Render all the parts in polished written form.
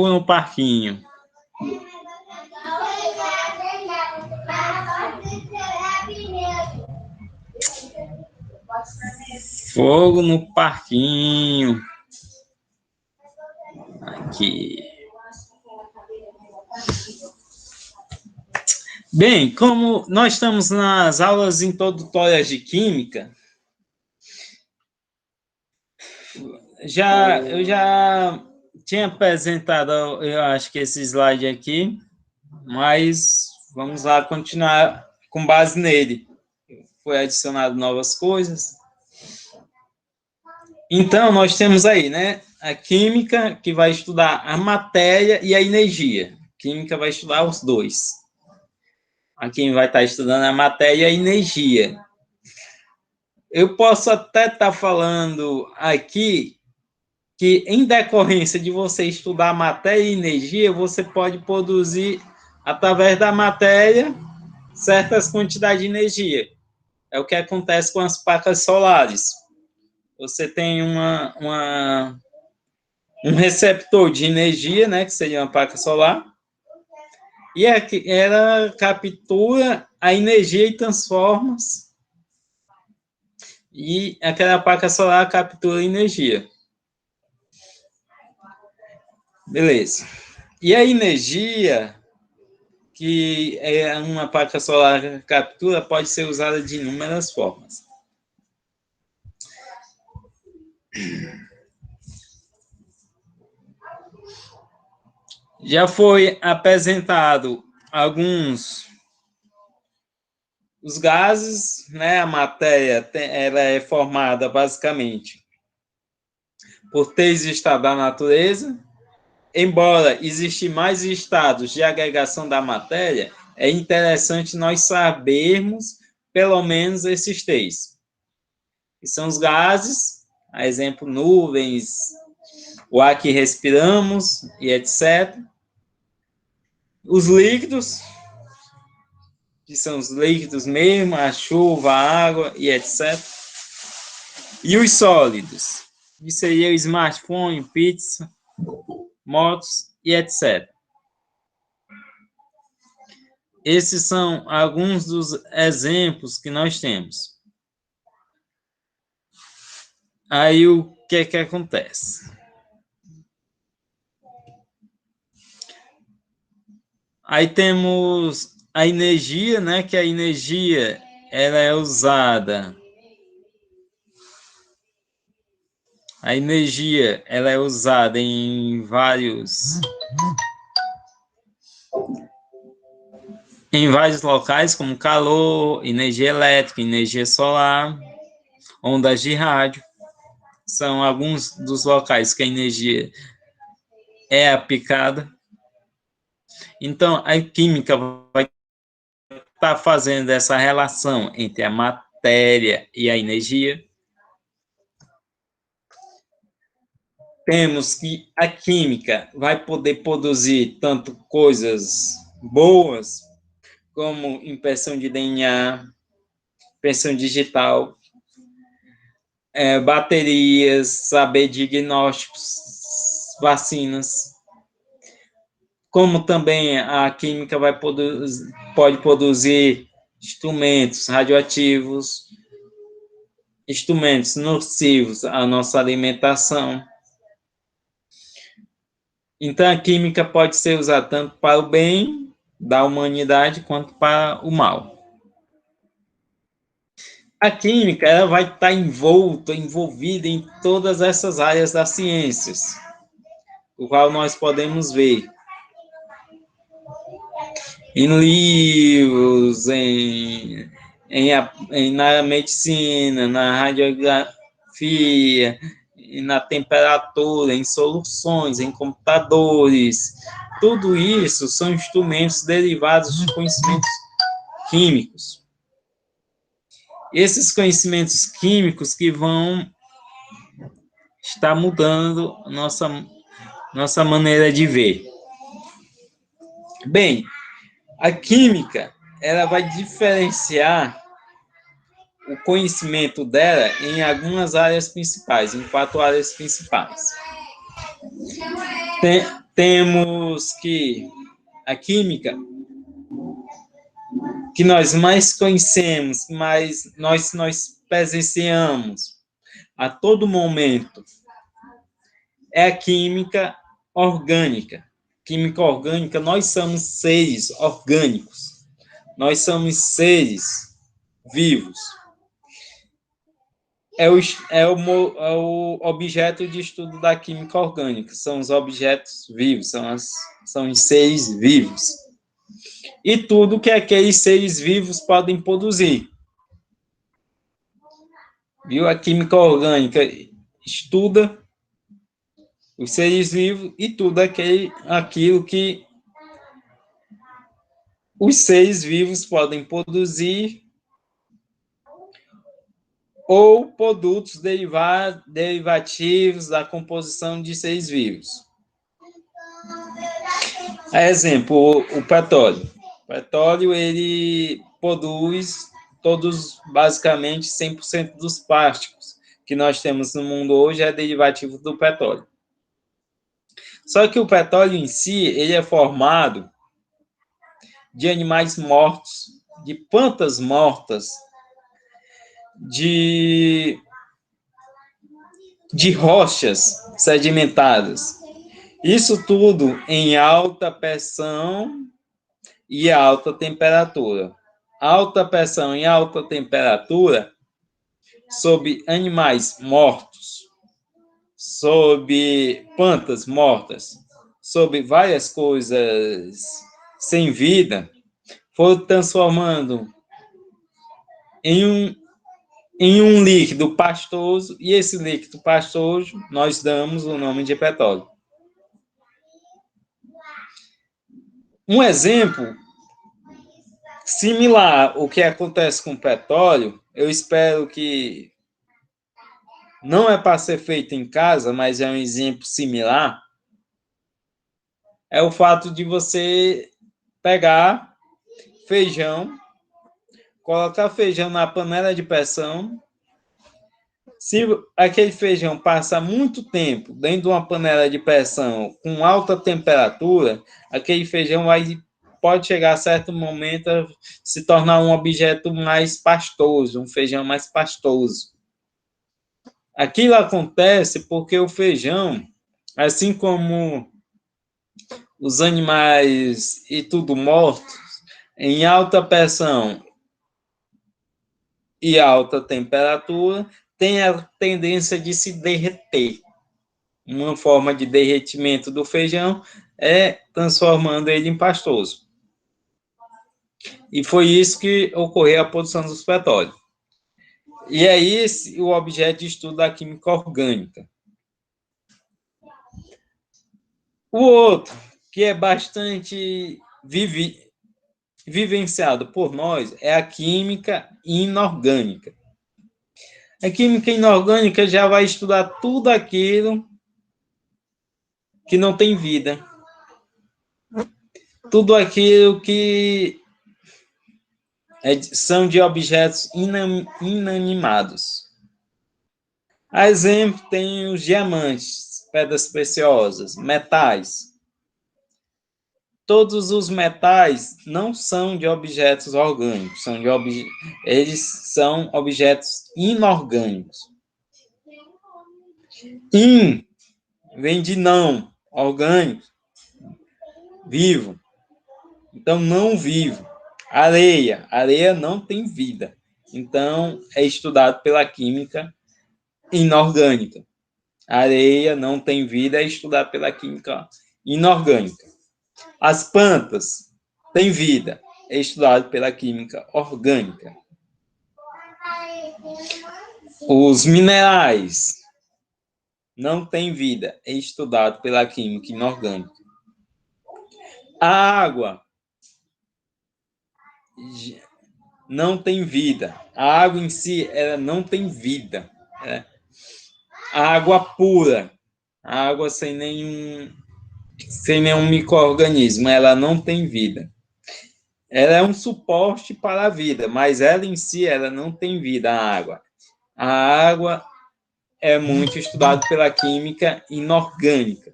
no parquinho. Fogo no parquinho. Aqui. Bem, como nós estamos nas aulas introdutórias de Química, eu já tinha apresentado, eu acho que esse slide aqui, mas vamos lá continuar com base nele. Foi adicionado novas coisas. Então, nós temos aí, né, a Química, que vai estudar a matéria e a energia. A Química vai estudar os dois. A Química vai estar estudando a matéria e a energia. Eu posso até estar falando aqui que, em decorrência de você estudar matéria e energia, você pode produzir, através da matéria, certas quantidades de energia. É o que acontece com as placas solares. Você tem um receptor de energia, né, que seria uma placa solar, e ela captura a energia e transforma, e aquela placa solar captura a energia. Beleza. E a energia que uma placa solar captura pode ser usada de inúmeras formas. Já foi apresentado os gases, né? A matéria ela é formada basicamente por 3 estados da natureza. Embora existam mais estados de agregação da matéria, é interessante nós sabermos pelo menos esses 3. Que são os gases, a exemplo, nuvens, o ar que respiramos e etc. Os líquidos, que são os líquidos mesmo, a chuva, a água e etc. E os sólidos, que seria o smartphone, pizza, motos e etc. Esses são alguns dos exemplos que nós temos. Aí, o que é que acontece? Aí temos a energia, né? Que a energia, ela é usada... A energia, ela é usada em vários locais, como calor, energia elétrica, energia solar, ondas de rádio. São alguns dos locais que a energia é aplicada. Então, a química vai estar fazendo essa relação entre a matéria e a energia. Temos que a química vai poder produzir tanto coisas boas, como impressão de DNA, impressão digital, baterias, saber diagnósticos, vacinas. Como também a química pode produzir instrumentos radioativos, instrumentos nocivos à nossa alimentação. Então, a química pode ser usada tanto para o bem da humanidade quanto para o mal. A química ela vai estar envolvida em todas essas áreas das ciências, o qual nós podemos ver em livros, na medicina, na radiografia, na temperatura, em soluções, em computadores. Tudo isso são instrumentos derivados de conhecimentos químicos. Esses conhecimentos químicos que vão estar mudando nossa maneira de ver. Bem, a química ela vai diferenciar o conhecimento dela em algumas áreas principais, em 4 áreas principais. temos que a química que nós mais conhecemos, mas nós presenciamos a todo momento, é a química orgânica. Química orgânica, nós somos seres orgânicos. Nós somos seres vivos. É o objeto de estudo da química orgânica. São os objetos vivos, são os seres vivos. E tudo que aqueles seres vivos podem produzir. Viu? A química orgânica estuda os seres vivos e tudo aquilo que os seres vivos podem produzir ou produtos derivativos da composição de seres vivos. Exemplo, o petróleo. O petróleo, ele produz basicamente 100% dos plásticos que nós temos no mundo hoje é derivativo do petróleo. Só que o petróleo em si, ele é formado de animais mortos, de plantas mortas, de rochas sedimentadas. Isso tudo em alta pressão e alta temperatura. Alta pressão e alta temperatura sob animais mortos, sob plantas mortas, sob várias coisas sem vida, foram transformando em um líquido pastoso, e esse líquido pastoso nós damos o nome de petróleo. Um exemplo similar ao que acontece com o petróleo, eu espero que não é para ser feito em casa, mas é um exemplo similar, é o fato de você pegar feijão, colocar feijão na panela de pressão. Se aquele feijão passa muito tempo dentro de uma panela de pressão com alta temperatura, aquele feijão pode chegar a certo momento a se tornar um objeto mais pastoso, um feijão mais pastoso. Aquilo acontece porque o feijão, assim como os animais e tudo mortos, em alta pressão e alta temperatura, tem a tendência de se derreter. Uma forma de derretimento do feijão é transformando ele em pastoso. E foi isso que ocorreu a produção dos petróleos. E é esse o objeto de estudo da química orgânica. O outro, que é bastante vivenciado por nós, é a química inorgânica. A química inorgânica já vai estudar tudo aquilo que não tem vida. Tudo aquilo que são de objetos inanimados. A exemplo, tem os diamantes, pedras preciosas, metais. Todos os metais não são de objetos orgânicos, eles são objetos inorgânicos. In vem de não, orgânico, vivo. Então, não vivo. Areia não tem vida. Então, é estudado pela química inorgânica. Areia não tem vida, é estudado pela química inorgânica. As plantas têm vida, é estudado pela química orgânica. Os minerais não têm vida, é estudado pela química inorgânica. A água não tem vida. A água em si, ela não tem vida. A água pura, a água sem nenhum micro-organismo, ela não tem vida. Ela é um suporte para a vida, mas ela em si, ela não tem vida, a água. A água é muito estudada pela química inorgânica.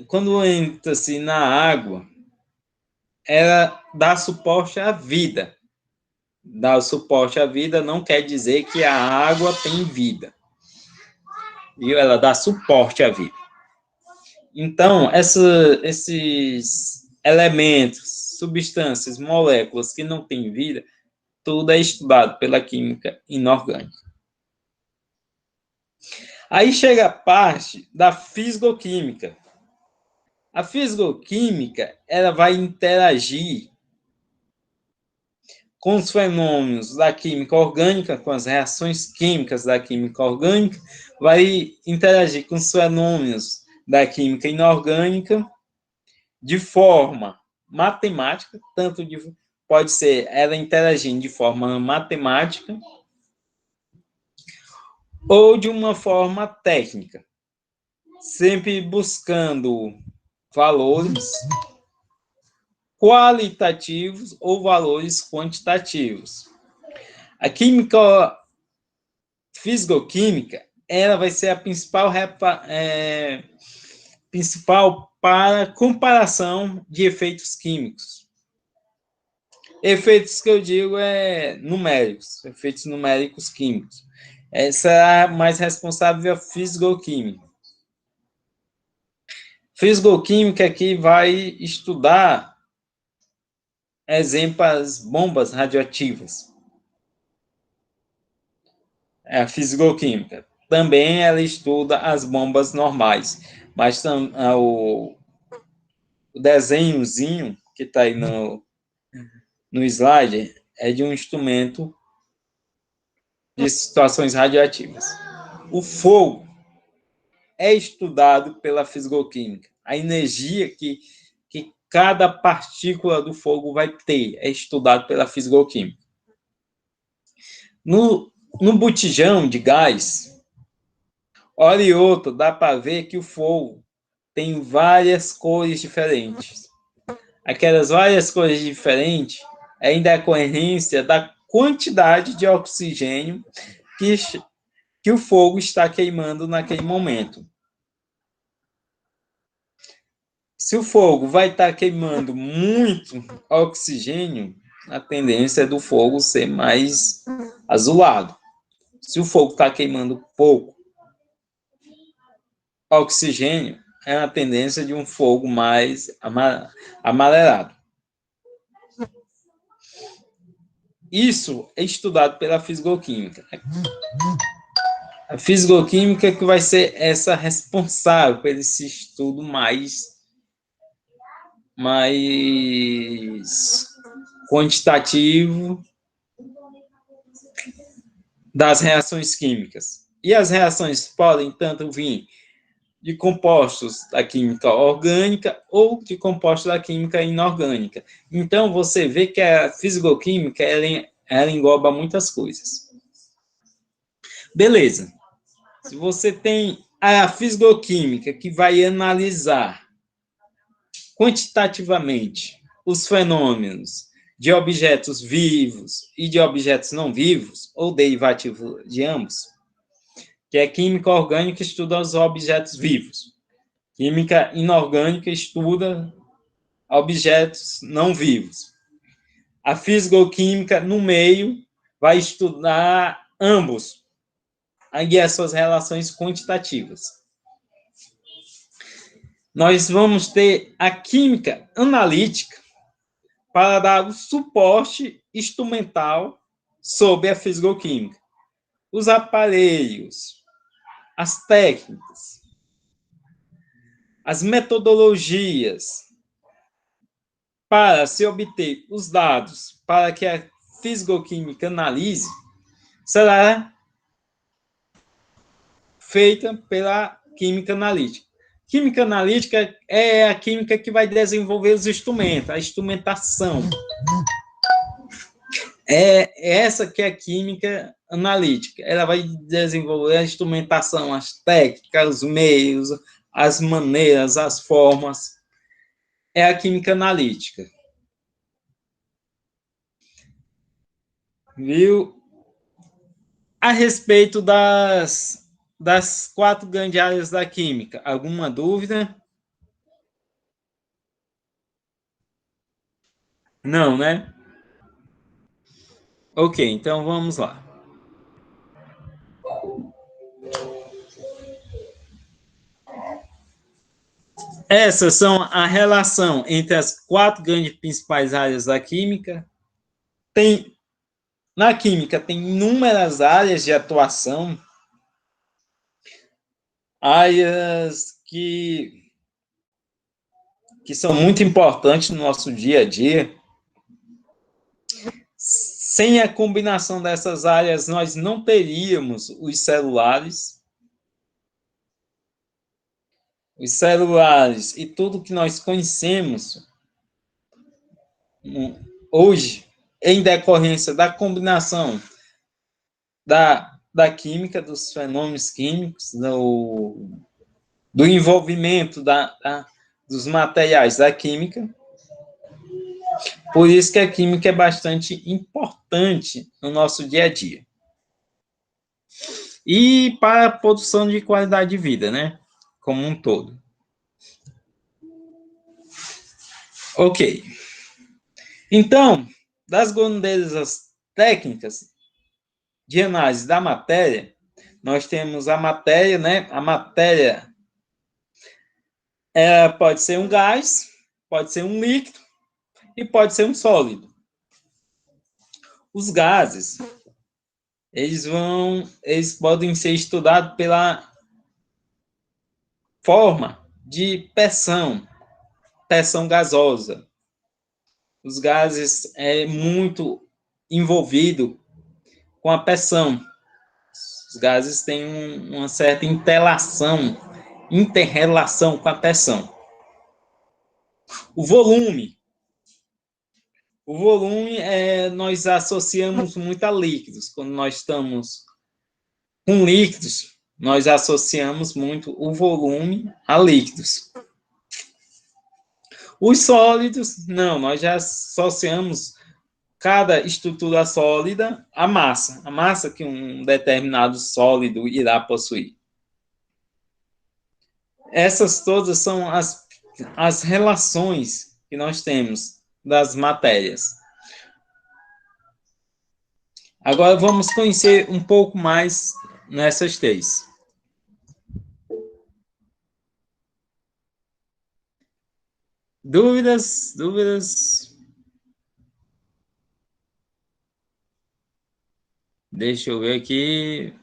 quando entra-se na água, ela dá suporte à vida. Dar suporte à vida não quer dizer que a água tem vida. Viu? Ela dá suporte à vida. Então, esses elementos, substâncias, moléculas que não têm vida, tudo é estudado pela química inorgânica. Aí chega a parte da fisicoquímica. A fisicoquímica, ela vai interagir com os fenômenos da química orgânica, com as reações químicas da química orgânica, vai interagir com os fenômenos da química inorgânica de forma matemática, pode ser ela interagindo de forma matemática ou de uma forma técnica, sempre buscando valores qualitativos ou valores quantitativos. A química fisicoquímica, ela vai ser a principal para comparação de efeitos químicos. Efeitos que eu digo numéricos, efeitos numéricos químicos. Essa é a mais responsável, a fisicoquímica. Fisicoquímica aqui vai estudar, exemplos, bombas radioativas. É a fisicoquímica. Também ela estuda as bombas normais, mas o desenhozinho que está aí no slide é de um instrumento de situações radioativas. O fogo é estudado pela fisicoquímica. A energia que cada partícula do fogo vai ter é estudado pela fisicoquímica. No botijão de gás, hora e outra, dá para ver que o fogo tem várias cores diferentes. Aquelas várias cores diferentes é em decorrência da quantidade de oxigênio que o fogo está queimando naquele momento. Se o fogo vai estar queimando muito oxigênio, a tendência é do fogo ser mais azulado. Se o fogo está queimando pouco oxigênio, é a tendência de um fogo mais amarelado. Isso é estudado pela fisicoquímica. A fisicoquímica que vai ser essa responsável por esse estudo mais quantitativo das reações químicas. E as reações podem tanto vir de compostos da química orgânica ou de compostos da química inorgânica. Então, você vê que a fisicoquímica, ela engloba muitas coisas. Beleza. Se você tem a fisicoquímica que vai analisar quantitativamente os fenômenos de objetos vivos e de objetos não vivos, ou derivativos de ambos, que é química orgânica estuda os objetos vivos. Química inorgânica estuda objetos não vivos. A fisicoquímica, no meio, vai estudar ambos, aí as suas relações quantitativas. Nós vamos ter a química analítica para dar o suporte instrumental sobre a fisicoquímica. Os aparelhos, as técnicas, as metodologias para se obter os dados para que a fisicoquímica analise será feita pela química analítica. Química analítica é a química que vai desenvolver os instrumentos, a instrumentação. É essa que é a química analítica. Ela vai desenvolver a instrumentação, as técnicas, os meios, as maneiras, as formas. É a química analítica. Viu? A respeito das das 4 grandes áreas da química. Alguma dúvida? Não, né? Ok, então vamos lá. Essas são a relação entre as 4 grandes principais áreas da química. Na química tem inúmeras áreas de atuação, áreas que são muito importantes no nosso dia a dia. Sem a combinação dessas áreas, nós não teríamos os celulares. Os celulares e tudo que nós conhecemos hoje, em decorrência da combinação da química, dos fenômenos químicos, do envolvimento dos materiais da química. Por isso que a química é bastante importante no nosso dia a dia. E para a produção de qualidade de vida, né? Como um todo. Ok. Então, das grandezas técnicas de análise da matéria, nós temos a matéria, né? A matéria pode ser um gás, pode ser um líquido e pode ser um sólido. Os gases, eles podem ser estudados pela forma de pressão gasosa. Os gases é muito envolvido com a pressão. Os gases têm uma certa interrelação com a pressão. O volume nós associamos muito a líquidos. Quando nós estamos com líquidos, nós associamos muito o volume a líquidos. Os sólidos, não, nós já associamos cada estrutura sólida à massa, a massa que um determinado sólido irá possuir. Essas todas são as relações que nós temos das matérias. Agora vamos conhecer um pouco mais nessas 3. Dúvidas? Deixa eu ver aqui.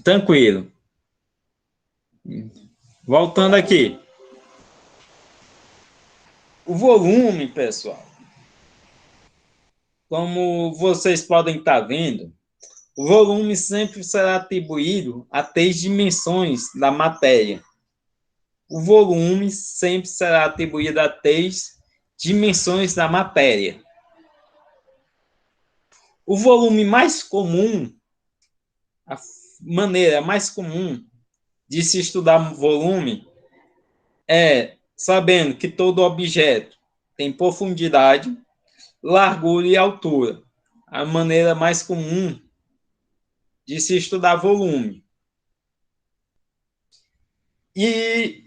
Tranquilo. Voltando aqui. O volume, pessoal. Como vocês podem estar vendo, o volume sempre será atribuído a 3 dimensões da matéria. O volume sempre será atribuído a 3 dimensões da matéria. O volume mais comum, a maneira mais comum de se estudar volume é sabendo que todo objeto tem profundidade, largura e altura. A maneira mais comum de se estudar volume. E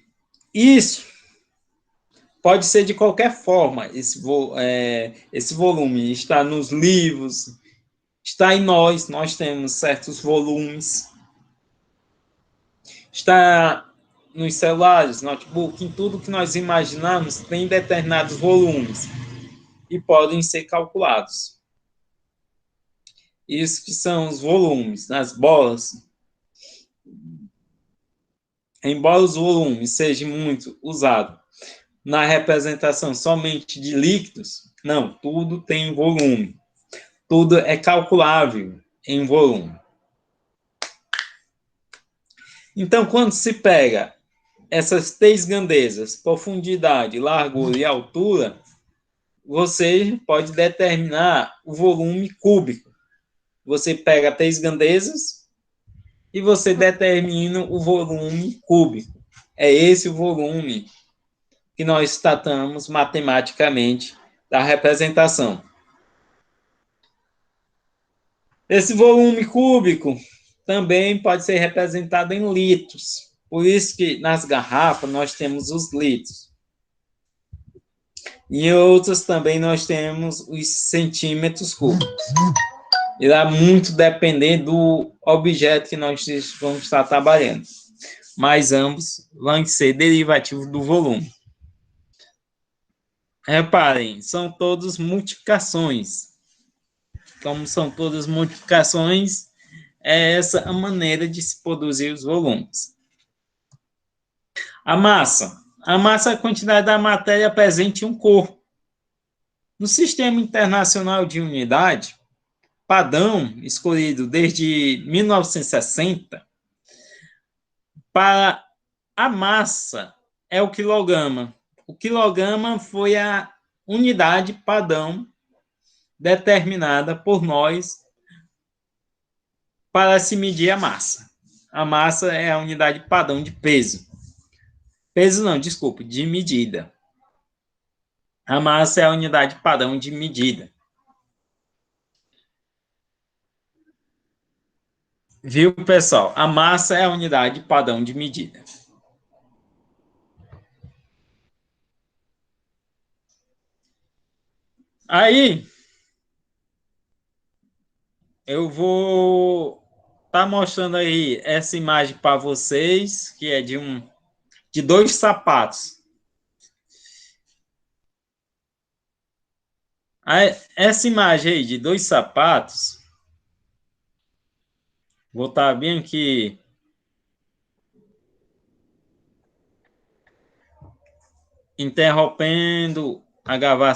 isso pode ser de qualquer forma. Esse volume está nos livros, está em nós temos certos volumes. Está nos celulares, notebook, em tudo que nós imaginamos, tem determinados volumes e podem ser calculados. Isso que são os volumes, nas bolas. Embora os volumes sejam muito usados na representação somente de líquidos, não, tudo tem volume. Tudo é calculável em volume. Então, quando se pega essas 3 grandezas, profundidade, largura e altura, você pode determinar o volume cúbico. Você pega 3 grandezas e você determina o volume cúbico. É esse o volume que nós tratamos matematicamente da representação. Esse volume cúbico também pode ser representado em litros. Por isso que nas garrafas nós temos os litros. Em outros também nós temos os centímetros cúbicos. Irá muito depender do objeto que nós vamos estar trabalhando. Mas ambos vão ser derivativos do volume. Reparem, são todas multiplicações. Como são todas multiplicações, é essa a maneira de se produzir os volumes. A massa. A massa é a quantidade da matéria presente em um corpo. No Sistema Internacional de Unidade, padrão escolhido desde 1960, para a massa é o quilograma. O quilograma foi a unidade padrão determinada por nós para se medir a massa. A massa é a unidade padrão de peso. Peso não, desculpe, de medida. A massa é a unidade padrão de medida. Viu, pessoal? A massa é a unidade padrão de medida. Aí, eu vou estar mostrando aí essa imagem para vocês, que é de dois sapatos. Aí, essa imagem aí de dois sapatos, vou estar bem aqui interrompendo a gravação.